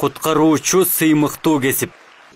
Куткаруучу сыймыктуу кесип.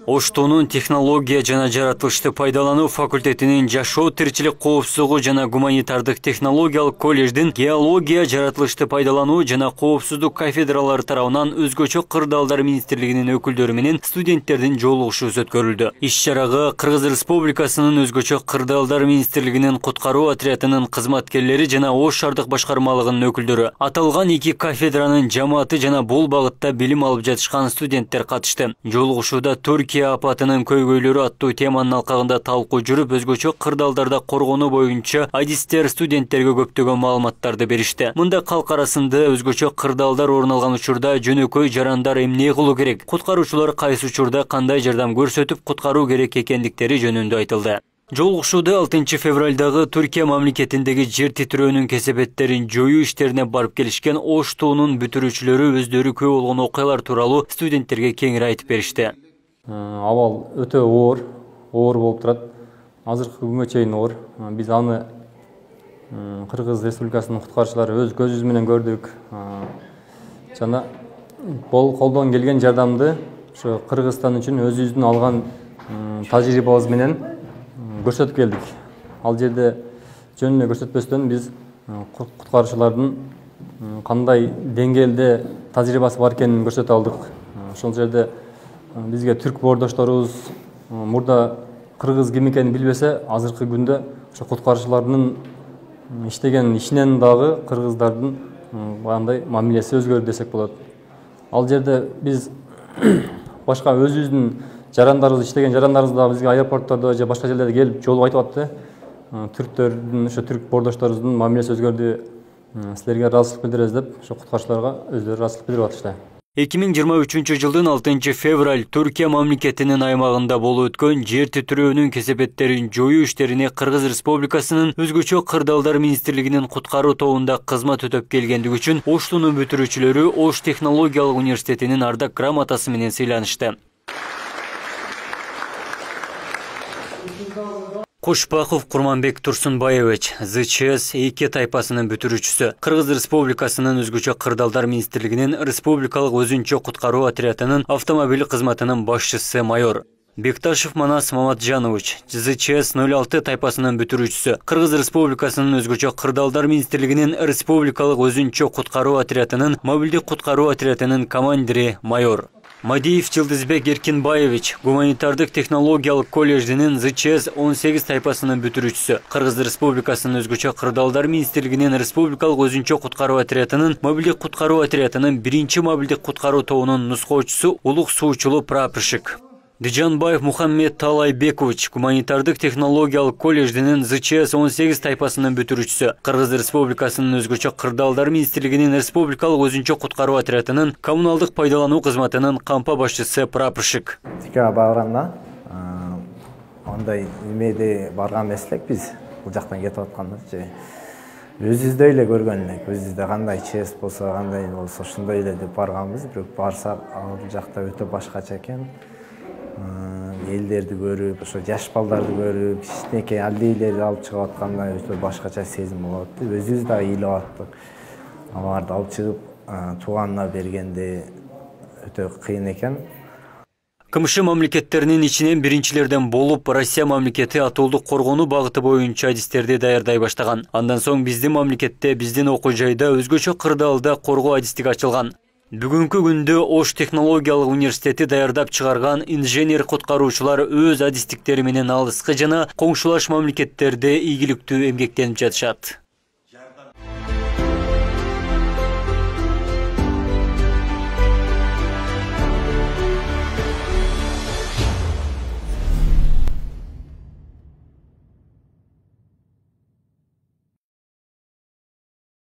Оштунун технология жана жаратылышты пайдалануу факультетинин жашоо тиричилик коопсуздугу жана гуманитардык технологиялык колледждин геология жаратылышты пайдалануу жана коопсуздук кафедралары тарабынан өзгөчө кырдаалдар министрлигинин өкүлдөрү менен студенттердин жолугушуусу өткөрүлдү. Иш-чарага Кыргыз Республикасынын өзгөчө кырдаалдар министрлигинин куткаруу отрядынын кызматкерлери жана Ош шаардык башкармалыгынын өкүлдөрү, аталган эки кафедранын жамааты жана бул багытта билим алып жатышкан студенттер катышты. Жолугушууда Түркия апатынын көйгөйлөрү аттуу теманын алкагында талкуу жүрүп, өзгөчө кырдаалдарда коргонуу боюнча адистер студенттерге көптөгөн маалыматтарды беришти. Мында калк арасында өзгөчө кырдаалдар орун алган учурда жөнөкөй жарандар эмне кылуу керек, куткаруучулар кайсы учурда кандай жардам көрсөтүп куткаруу керек экендиктери жөнүндө айтылды. Жолугушууда 6 февралдагы Түркия мамлекетиндеги жер титирөөнүн кесепеттерин жоюу иштерине барып келишкен Ош туунун бүтүрүүчүлөрү өздөрү күбө болгон окуялар тууралуу студенттерге кеңири айтып беришти. Абал өтө оор болуп турат. Азыркы күнгө чейин оор. Биз аны Кыргыз Республикасынын куткаруучулары өз көзүбүз менен көрдүк. Жана колдон келген жардамды ошо Кыргызстан үчүн өзүбүздүн алган тажрыйбабыз менен көрсөтүп келдик. Ал жерде жөнүнө көрсөтпөстөн биз куткаруучулардын кандай деңгээлде тажрыйбасы бар экенин көрсөтө алдык. Ошол жерде бизге түрк боордошторубуз мурда кыргыз ким экенин билбесе, азыркы күндө ошо куткаруучулардын иштеген ишинен дагы кыргыздардын кандай мамилеси өзгөрдү десек болот. Ал жерде биз башка өзүбүздүн жарандарыбыз, иштеген жарандарыбыз дагы бизге аэропорттордо же башка жерлерде келип жолугуп айтып атты. Түрктөрдүн, ошо түрк боордошторубуздун мамилеси өзгөрдү. Силерге ыраазычылык билдиребиз деп, ошо куткаруучуларга өздөрү ыраазычылык билдирип атышты. 2023 жылдын 6 февраль Түркия мамлекетинин аймагында болуп өткөн жер титирөөнүн кесепеттерин жоюу иштерине Кыргыз Республикасынын өзгөчө кырдаалдар министрлигинин куткаруу тобунда кызмат өтөп келгендиги үчүн Оштунун бүтүрүүчүлөрү Ош технологиялык университетинин ардак грамотасы менен сыйланышты. Кушпаков Курманбек Турсунбаевич, ЗЧС-2 тайпасынын бүтүрүүчүсү, Кыргыз Республикасынын өзгөчө кырдаалдар министрлигинин республикалык өзүнчө куткаруу отрядынын автомобиль кызматынын башчысы майор. Бекташев Манас Маматжанович, ЗЧС-06 тайпасынын бүтүрүүчүсү, Кыргыз Республикасынын өзгөчө кырдаалдар министрлигинин республикалык өзүнчө куткаруу отрядынын мобилдик куткаруу отрядынын командири майор. Мадиев Жылдызбек Эркинбаевич, гуманитардык технологиялык колледждинин ЗЧС-18 тайпасынын бүтүрүүчүсү, Кыргыз Республикасынын өзгөчө кырдаалдар министрлигинин республикалык өзүнчө куткаруу отрядынын мобилдик куткаруу отрядынын 1-мобилдик куткаруу тобунун нускоочусу, улук суучулу прапорщик. Дижанбаев Мухаммед Талайбекович, гуманитардык технологиялык колледждинин ЗЧС-18 тайпасынын бүтүрүүчүсү, Кыргыз Республикасынын өзгөчө кырдаалдар министрлигинин республикалык өзүнчө куткаруу отрядынын коммуналдык пайдалануу кызматынын кампа башчысы прапорщик. Тикага барганда андай эмеде барган эмес элек биз, бул жактан кетип атканда же өзүбүздө эле көргөн элек, өзүбүздө кандай ЧС болсо, кандай болсо ошондой эле деп барганбыз, бирок барсак ал жакта өтө башкача экен. Элдерди көрүп, ошо жаш балдарды көрүп, кичинекей аллейлерди алып чыгып атканда өтө башкача сезим болот. Өзүбүз да ыйлап аттык. Аларды алып чыгып, тууганына бергенде өтө кыйын экен. КМШ мамлекеттеринин ичинен биринчилерден болуп, Россия мамлекети атуулдук коргонуу багыты боюнча адистерди даярдай баштаган. Андан соң биздин мамлекетте, биздин окуу жайда өзгөчө кырдаалда коргоо адистиги ачылган. Бүгүнкү күндө Ош технологиялык университети даярдап чыгарган инженер куткаруучулар өз адистиктери менен алыскы жана коңшулаш мамлекеттерде ийгиликтүү эмгектенип жатышат.